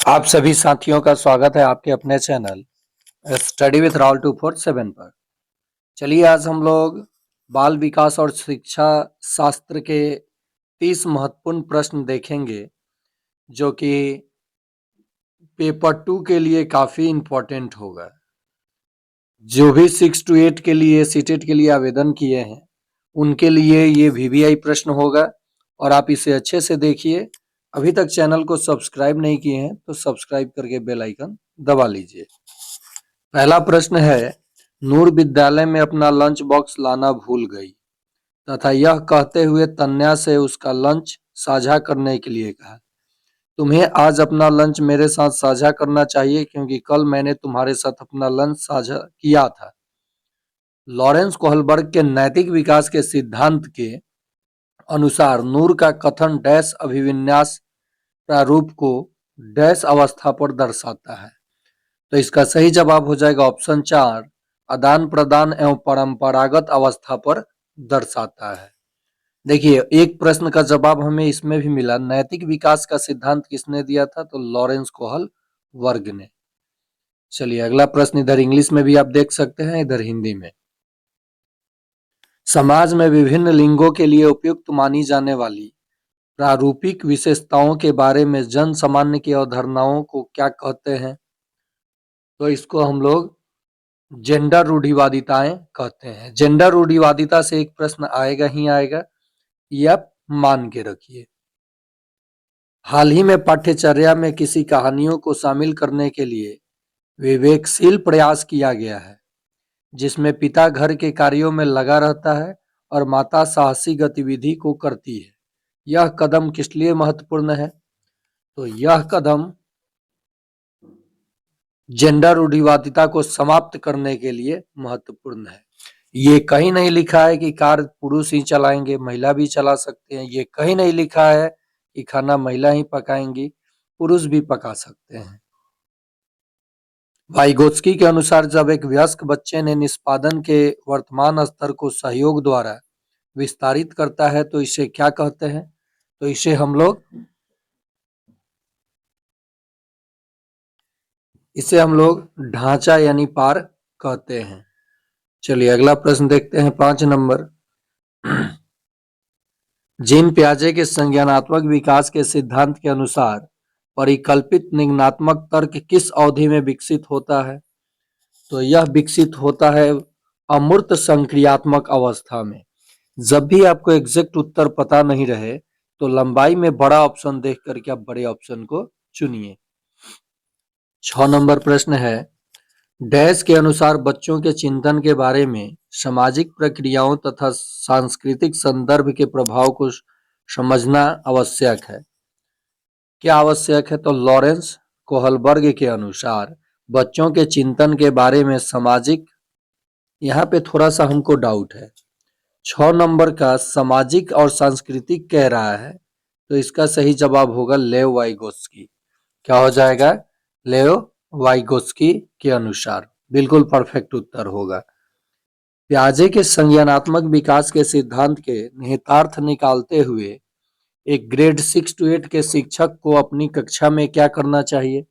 आप सभी साथियों का स्वागत है आपके अपने चैनल स्टडी विथ राहुल 247 पर। चलिए आज हम लोग बाल विकास और शिक्षा शास्त्र के 30 महत्वपूर्ण प्रश्न देखेंगे जो कि पेपर 2 के लिए काफ़ी इम्पोर्टेंट होगा। जो भी 6 to 8 के लिए सीटेट के लिए आवेदन किए हैं उनके लिए ये वीवीआई प्रश्न होगा और आप इसे अच्छे से देखिए। अभी तक चैनल को सब्सक्राइब नहीं किए हैं तो सब्सक्राइब करके बेल आइकन दबा लीजिए। पहला प्रश्न है, नूर विद्यालय में अपना लंच बॉक्स लाना भूल गई तथा यह कहते हुए तन्या से उसका लंच साझा करने के लिए कहा। तुम्हें आज अपना लंच मेरे साथ साझा करना चाहिए क्योंकि कल मैंने तुम्हारे साथ अपना लंच साझा किया था। लॉरेंस कोहलबर्ग के नैतिक विकास के सिद्धांत के अनुसार नूर का कथन डैश अभिविन्यास प्रारूप को डैश अवस्था पर दर्शाता है। तो इसका सही जवाब हो जाएगा ऑप्शन 4, आदान प्रदान एवं परंपरागत अवस्था पर दर्शाता है। देखिए एक प्रश्न का जवाब हमें इसमें भी मिला, नैतिक विकास का सिद्धांत किसने दिया था? तो लॉरेंस कोहलबर्ग ने। चलिए अगला प्रश्न इधर इंग्लिश में भी आप देख सकते हैं, इधर हिंदी में। समाज में विभिन्न लिंगों के लिए उपयुक्त मानी जाने वाली प्रारूपिक विशेषताओं के बारे में जन सामान्य की अवधारणाओं को क्या कहते हैं? तो इसको हम लोग जेंडर रूढ़िवादिताएं कहते हैं। जेंडर रूढ़िवादिता से एक प्रश्न आएगा ही आएगा, ये आप मान के रखिए। हाल ही में पाठ्यचर्या में किसी कहानियों को शामिल करने के लिए विवेकशील प्रयास किया गया है जिसमें पिता घर के कार्यों में लगा रहता है और माता साहसी गतिविधि को करती है। यह कदम किस लिए महत्वपूर्ण है? तो यह कदम जेंडर रूढ़िवादिता को समाप्त करने के लिए महत्वपूर्ण है। ये कहीं नहीं लिखा है कि कार पुरुष ही चलाएंगे, महिला भी चला सकते हैं। ये कहीं नहीं लिखा है कि खाना महिला ही पकाएंगी, पुरुष भी पका सकते हैं। वाइगोत्स्की के अनुसार जब एक वयस्क बच्चे ने निष्पादन के वर्तमान स्तर को सहयोग द्वारा विस्तारित करता है तो इसे क्या कहते हैं? तो इसे हम लोग ढांचा यानी पार कहते हैं। चलिए अगला प्रश्न देखते हैं 5 नंबर। जीन पियाजे के संज्ञानात्मक विकास के सिद्धांत के अनुसार परिकल्पित निगमनात्मक तर्क किस अवधि में विकसित होता है? तो यह विकसित होता है अमूर्त संक्रियात्मक अवस्था में। जब भी आपको एग्जैक्ट उत्तर पता नहीं रहे तो लंबाई में बड़ा ऑप्शन देख करके आप बड़े ऑप्शन को चुनिए। 6 नंबर प्रश्न है, डैश के अनुसार बच्चों के चिंतन के बारे में सामाजिक प्रक्रियाओं तथा सांस्कृतिक संदर्भ के प्रभाव को समझना आवश्यक है। क्या आवश्यक है? तो लॉरेंस कोहलबर्ग के अनुसार बच्चों के चिंतन के बारे में सामाजिक, यहाँ पे थोड़ा सा हमको डाउट है। 6 नंबर का सामाजिक और सांस्कृतिक कह रहा है तो इसका सही जवाब होगा लेव वाइगोत्स्की। क्या हो जाएगा? लेव वाइगोत्स्की के अनुसार बिल्कुल परफेक्ट उत्तर होगा। पियाजे के संज्ञानात्मक विकास के सिद्धांत के निहितार्थ निकालते हुए एक ग्रेड 6 to 8 के शिक्षक को अपनी कक्षा में क्या करना चाहिए?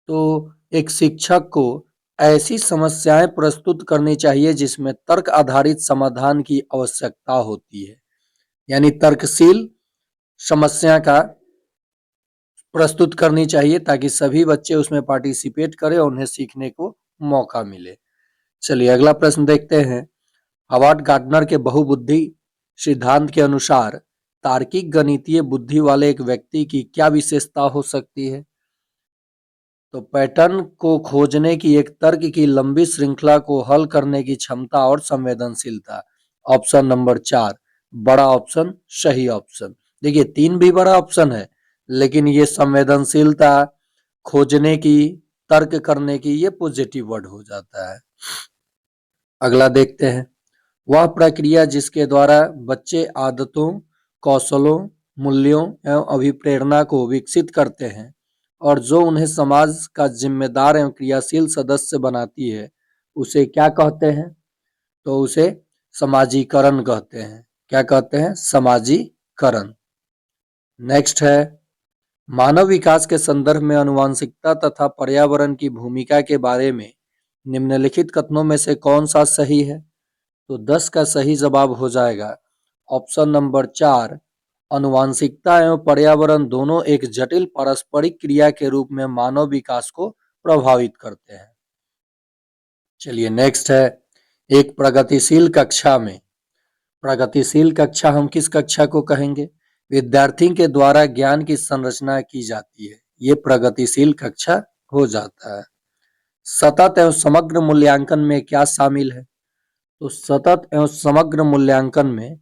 तो एक शिक्षक को ऐसी समस्याएं प्रस्तुत करनी चाहिए जिसमें तर्क आधारित समाधान की आवश्यकता होती है, यानी तर्कशील समस्या का प्रस्तुत करनी चाहिए ताकि सभी बच्चे उसमें पार्टिसिपेट करें और उन्हें सीखने को मौका मिले। चलिए अगला प्रश्न देखते हैं। हावर्ड गार्डनर के बहुबुद्धि सिद्धांत के अनुसार तार्किक गणितीय बुद्धि वाले एक व्यक्ति की क्या विशेषता हो सकती है? तो पैटर्न को खोजने की एक तर्क की लंबी श्रृंखला को हल करने की क्षमता और संवेदनशीलता। ऑप्शन नंबर 4 बड़ा ऑप्शन सही ऑप्शन। देखिए 3 भी बड़ा ऑप्शन है लेकिन ये संवेदनशीलता, खोजने की, तर्क करने की, ये पॉजिटिव वर्ड हो जाता है। अगला देखते हैं। वह प्रक्रिया जिसके द्वारा बच्चे आदतों, कौशलों, मूल्यों एवं अभिप्रेरणा को विकसित करते हैं और जो उन्हें समाज का जिम्मेदार एवं क्रियाशील सदस्य बनाती है उसे क्या कहते हैं? तो उसे समाजीकरण कहते हैं। क्या कहते हैं? समाजीकरण। नेक्स्ट है, मानव विकास के संदर्भ में आनुवंशिकता तथा पर्यावरण की भूमिका के बारे में निम्नलिखित कथनों में से कौन सा सही है? तो 10 का सही जवाब हो जाएगा ऑप्शन नंबर 4। आनुवंशिकता एवं पर्यावरण दोनों एक जटिल पारस्परिक क्रिया के रूप में मानव विकास को प्रभावित करते हैं। चलिए नेक्स्ट है, एक प्रगतिशील कक्षा में। प्रगतिशील कक्षा हम किस कक्षा को कहेंगे? विद्यार्थी के द्वारा ज्ञान की संरचना की जाती है, ये प्रगतिशील कक्षा हो जाता है। सतत एवं समग्र मूल्यांकन में क्या शामिल है? तो सतत एवं समग्र मूल्यांकन में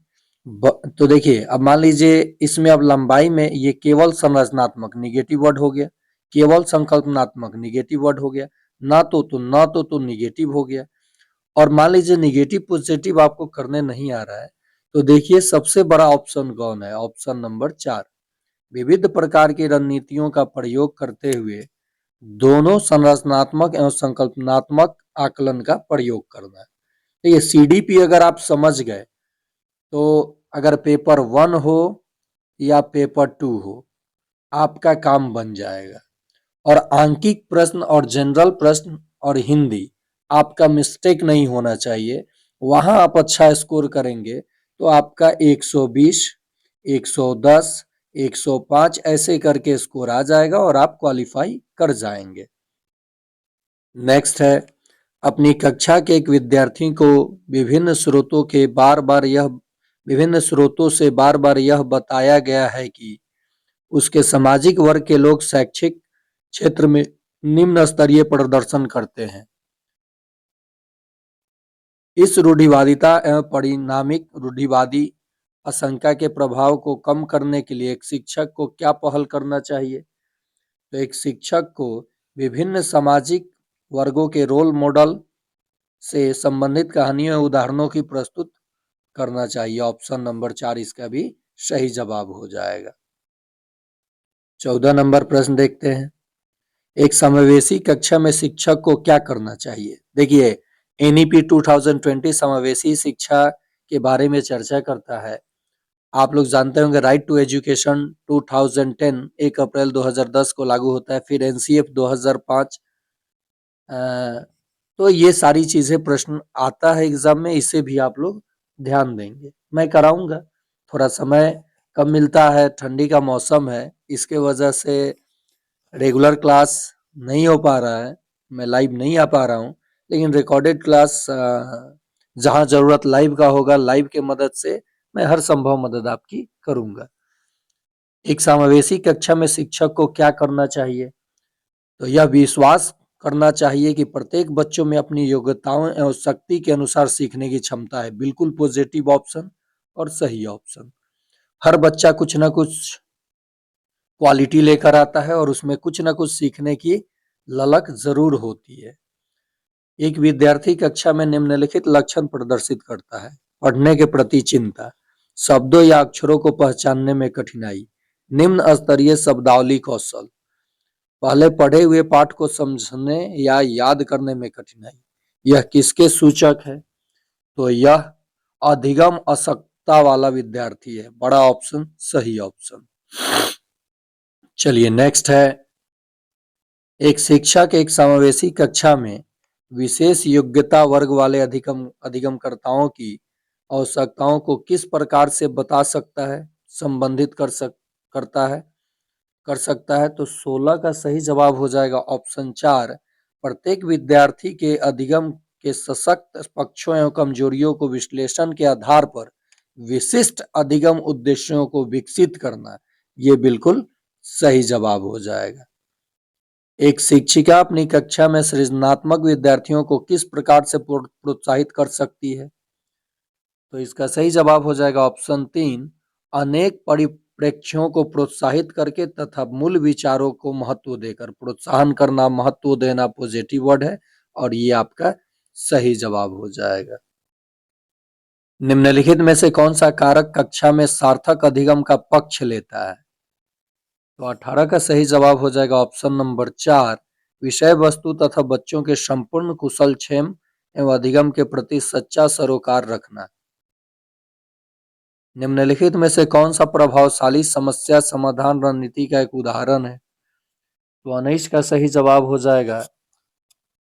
तो देखिए, अब मान लीजिए इसमें अब लंबाई में ये केवल संरचनात्मक निगेटिव वर्ड हो गया, केवल संकल्पनात्मक निगेटिव वर्ड हो गया, ना तो निगेटिव हो गया। और मान लीजिए निगेटिव पॉजिटिव आपको करने नहीं आ रहा है, तो देखिए सबसे बड़ा ऑप्शन कौन है? Option number 4। विविध प्रकार की रणनीतियों का प्रयोग करते हुए दोनों संरचनात्मक एवं संकल्पनात्मक आकलन का प्रयोग करना है। तो ये CDP अगर आप समझ गए तो अगर पेपर 1 हो या पेपर 2 हो, आपका काम बन जाएगा। और आंकिक प्रश्न और जनरल प्रश्न और हिंदी आपका मिस्टेक नहीं होना चाहिए, वहां आप अच्छा स्कोर करेंगे तो आपका 120, 110, 105 ऐसे करके स्कोर आ जाएगा और आप क्वालिफाई कर जाएंगे। नेक्स्ट है, अपनी कक्षा के एक विद्यार्थी को विभिन्न स्रोतों से बार बार यह बताया गया है कि उसके सामाजिक वर्ग के लोग शैक्षिक क्षेत्र में निम्न स्तरीय प्रदर्शन करते हैं। इस रूढ़िवादिता एवं परिणामिक रूढ़िवादी आशंका के प्रभाव को कम करने के लिए एक शिक्षक को क्या पहल करना चाहिए? तो एक शिक्षक को विभिन्न सामाजिक वर्गों के रोल मॉडल से संबंधित कहानियों और उदाहरणों की प्रस्तुत करना चाहिए। ऑप्शन नंबर 4 इसका भी सही जवाब हो जाएगा। 14 नंबर प्रश्न देखते हैं, एक समावेशी कक्षा में शिक्षक को क्या करना चाहिए? देखिए, NEP 2020 समावेशी शिक्षा के बारे में चर्चा करता है। आप लोग जानते होंगे राइट टू एजुकेशन 2010 1 अप्रैल 2010 को लागू होता है, फिर NCF 2005। तो ये सारी चीजें प्रश्न आता है एग्जाम में, इसे भी आप लोग ध्यान देंगे। मैं कराऊंगा, थोड़ा समय कम मिलता है, ठंडी का मौसम है, इसके वजह से रेगुलर क्लास नहीं हो पा रहा है, मैं लाइव नहीं आ पा रहा हूँ, लेकिन रिकॉर्डेड क्लास जहाँ जरूरत लाइव का होगा, लाइव के मदद से मैं हर संभव मदद आपकी करूंगा। एक समावेशी कक्षा में शिक्षक को क्या करना चाहिए? तो यह विश्वास करना चाहिए कि प्रत्येक बच्चों में अपनी योग्यताओं एवं शक्ति के अनुसार सीखने की क्षमता है। बिल्कुल पॉजिटिव ऑप्शन और सही ऑप्शन। हर बच्चा कुछ ना कुछ क्वालिटी लेकर आता है और उसमें कुछ ना कुछ सीखने की ललक जरूर होती है। एक विद्यार्थी कक्षा में निम्नलिखित लक्षण प्रदर्शित करता है: पढ़ने के प्रति चिंता, शब्दों या अक्षरों को पहचानने में कठिनाई, निम्न स्तरीय शब्दावली कौशल, पहले पढ़े हुए पाठ को समझने या याद करने में कठिनाई। यह किसके सूचक है? तो यह अधिगम अशक्तता वाला विद्यार्थी है। बड़ा ऑप्शन सही ऑप्शन। चलिए नेक्स्ट है, एक शिक्षक एक समावेशी कक्षा में विशेष योग्यता वर्ग वाले अधिगमकर्ताओं की आवश्यकताओं को किस प्रकार से बता सकता है, संबंधित कर सकता है? तो 16 का सही जवाब हो जाएगा ऑप्शन 4। प्रत्येक विद्यार्थी के अधिगम के सशक्त पक्षों एवं कमजोरियों को विश्लेषण के आधार पर विशिष्ट अधिगम उद्देश्यों को विकसित करना, ये बिल्कुल सही जवाब हो जाएगा। एक शिक्षिका अपनी कक्षा में सृजनात्मक विद्यार्थियों को किस प्रकार से प्रोत्साहित कर सकती है? तो इसका सही जवाब हो जाएगा ऑप्शन 3। अनेक परिप्रेक्ष्यों को प्रोत्साहित करके तथा मूल विचारों को महत्व देकर। प्रोत्साहन करना, महत्व देना पॉजिटिव वर्ड है और ये आपका सही जवाब हो जाएगा। निम्नलिखित में से कौन सा कारक कक्षा में सार्थक अधिगम का पक्ष लेता है? तो 18 का सही जवाब हो जाएगा ऑप्शन नंबर 4। विषय वस्तु तथा बच्चों के संपूर्ण कुशलक्षेम एवं अधिगम के प्रति सच्चा सरोकार रखना। निम्नलिखित में से कौन सा प्रभावशाली समस्या समाधान रणनीति का एक उदाहरण है? तो 19 का सही जवाब हो जाएगा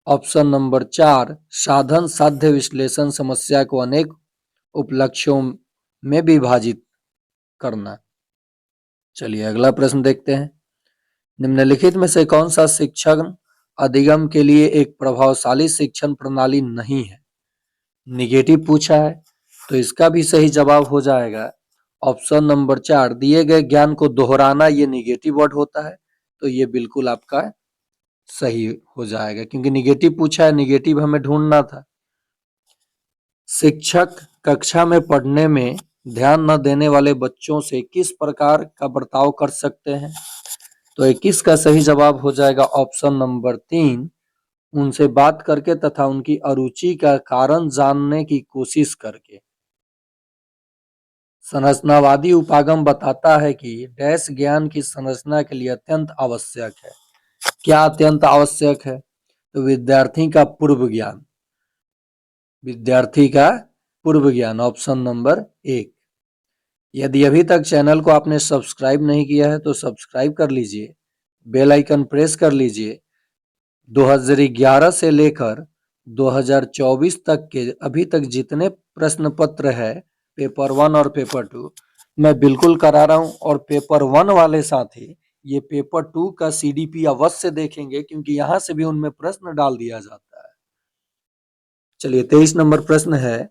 ऑप्शन नंबर 4, साधन साध्य विश्लेषण समस्या को अनेक उपलक्ष्यों में विभाजित करना। चलिए अगला प्रश्न देखते हैं। निम्नलिखित में से कौन सा शिक्षण अधिगम के लिए एक प्रभावशाली शिक्षण प्रणाली नहीं है? निगेटिव पूछा है, तो इसका भी सही जवाब हो जाएगा ऑप्शन नंबर 4, दिए गए ज्ञान को दोहराना। ये निगेटिव वर्ड होता है, तो ये बिल्कुल आपका सही हो जाएगा, क्योंकि निगेटिव पूछा है, निगेटिव हमें ढूंढना था। शिक्षक कक्षा में पढ़ने में ध्यान न देने वाले बच्चों से किस प्रकार का बर्ताव कर सकते हैं? तो 21 का सही जवाब हो जाएगा ऑप्शन नंबर 3, उनसे बात करके तथा उनकी अरुचि का कारण जानने की कोशिश करके। संरचनावादी उपागम बताता है कि डैश ज्ञान की संरचना के लिए अत्यंत आवश्यक है। क्या अत्यंत आवश्यक है? तो विद्यार्थी का पूर्व ज्ञान, विद्यार्थी का पूर्व ज्ञान, ऑप्शन नंबर 1। यदि अभी तक चैनल को आपने सब्सक्राइब नहीं किया है तो सब्सक्राइब कर लीजिए, बेल आइकन प्रेस कर लीजिए। 2011 से लेकर 2024 तक के अभी तक जितने प्रश्न पत्र है पेपर 1 और पेपर 2 मैं बिल्कुल करा रहा हूं, और पेपर 1 वाले साथी ये पेपर 2 का CDP अवश्य देखेंगे, क्योंकि यहां से भी उनमें प्रश्न डाल दिया जाता है। चलिए 23 नंबर प्रश्न है,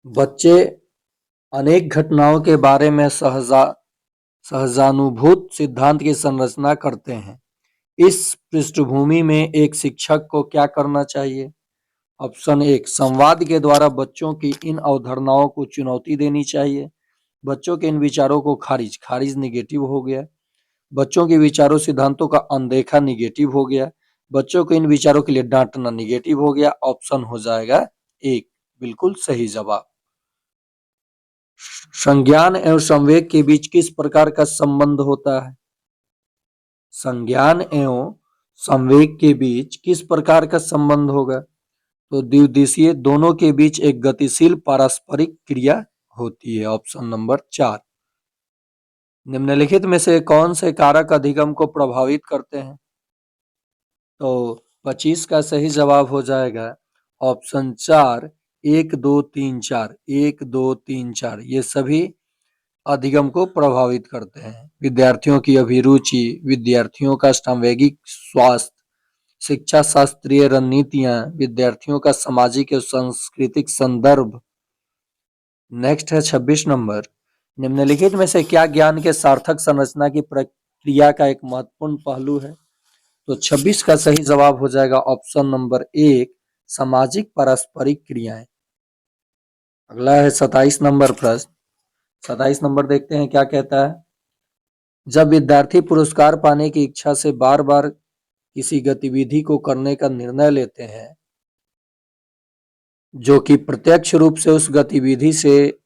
बच्चे अनेक घटनाओं के बारे में सहजानुभूत सिद्धांत की संरचना करते हैं। इस पृष्ठभूमि में एक शिक्षक को क्या करना चाहिए? ऑप्शन 1, संवाद के द्वारा बच्चों की इन अवधारणाओं को चुनौती देनी चाहिए। बच्चों के इन विचारों को खारिज निगेटिव हो गया। बच्चों के विचारों सिद्धांतों का अनदेखा निगेटिव हो गया। बच्चों को इन विचारों के लिए डांटना निगेटिव हो गया। ऑप्शन हो जाएगा 1 बिल्कुल सही जवाब। संज्ञान एवं संवेग के बीच किस प्रकार का संबंध होता है? संज्ञान एवं संवेग के बीच किस प्रकार का संबंध होगा? तो द्विदिशीय दोनों के बीच एक गतिशील पारस्परिक क्रिया होती है। Option number 4। निम्नलिखित में से कौन से कारक अधिगम को प्रभावित करते हैं? तो 25 का सही जवाब हो जाएगा ऑप्शन 4, 1 2 3 4, 1 2 3 4 ये सभी अधिगम को प्रभावित करते हैं। विद्यार्थियों की अभिरुचि, विद्यार्थियों का सामवेगिक स्वास्थ्य, शिक्षा शास्त्रीय रणनीतियां, विद्यार्थियों का सामाजिक और सांस्कृतिक संदर्भ। नेक्स्ट है 26 नंबर, निम्नलिखित में से क्या ज्ञान के सार्थक संरचना की प्रक्रिया का एक महत्वपूर्ण पहलू है? तो 26 का सही जवाब हो जाएगा ऑप्शन नंबर 1, सामाजिक पारस्परिक क्रियाएं। अगला है 27 नंबर प्रश्न। 27 नंबर देखते हैं क्या कहता है। जब विद्यार्थी पुरस्कार पाने की इच्छा से बार बार किसी गतिविधि को करने का निर्णय लेते हैं जो कि प्रत्यक्ष रूप से उस गतिविधि से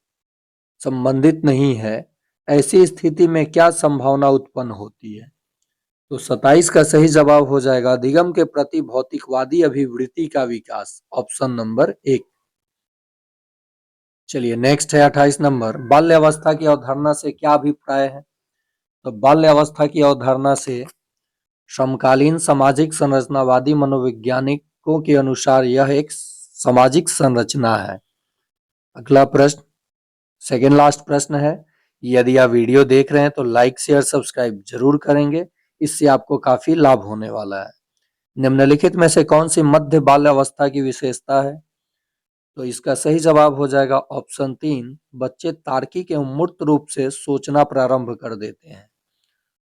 संबंधित नहीं है, ऐसी स्थिति में क्या संभावना उत्पन्न होती है? तो 27 का सही जवाब हो जाएगा अधिगम के प्रति भौतिकवादी अभिवृत्ति का विकास। Option number 1। चलिए नेक्स्ट है 28 नंबर, बाल्यावस्था की अवधारणा से क्या अभिप्राय है? तो बाल्यावस्था की अवधारणा से समकालीन सामाजिक संरचनावादी मनोवैज्ञानिकों के अनुसार यह एक सामाजिक संरचना है। अगला प्रश्न, सेकेंड लास्ट प्रश्न है। यदि आप वीडियो देख रहे हैं तो लाइक शेयर सब्सक्राइब जरूर करेंगे, इससे आपको काफी लाभ होने वाला है। निम्नलिखित में से कौन सी मध्य बाल्यावस्था की विशेषता है? तो इसका सही जवाब हो जाएगा ऑप्शन 3, बच्चे तार्किक एवं मूर्त रूप से सोचना प्रारंभ कर देते हैं।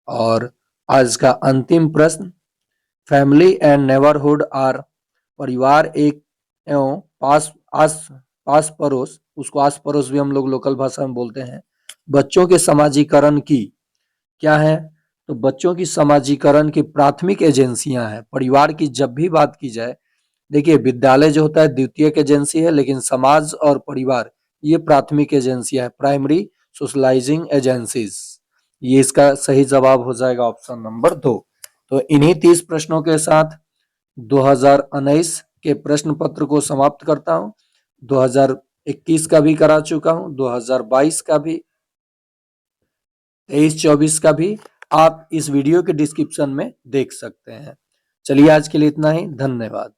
और आज का अंतिम प्रश्न, फैमिली एंड नेबरहुड आर, परिवार एक एवं पास पड़ोस, उसको आस पड़ोस भी हम लोग लोकल भाषा में बोलते हैं, बच्चों के समाजीकरण की क्या है? तो बच्चों की समाजीकरण की प्राथमिक एजेंसियां हैं। परिवार की जब भी बात की जाए, देखिए विद्यालय जो होता है द्वितीयक एजेंसी है, लेकिन समाज और परिवार ये प्राथमिक एजेंसियां है, प्राइमरी सोशलाइजिंग एजेंसीज। ये इसका सही जवाब हो जाएगा ऑप्शन नंबर 2। तो इन्हीं 30 प्रश्नों के साथ 2019 के प्रश्न पत्र को समाप्त करता हूं। 2000 2021 का भी करा चुका हूं, 2022 का भी, 23-24 का भी आप इस वीडियो के डिस्क्रिप्शन में देख सकते हैं। चलिए आज के लिए इतना ही, धन्यवाद।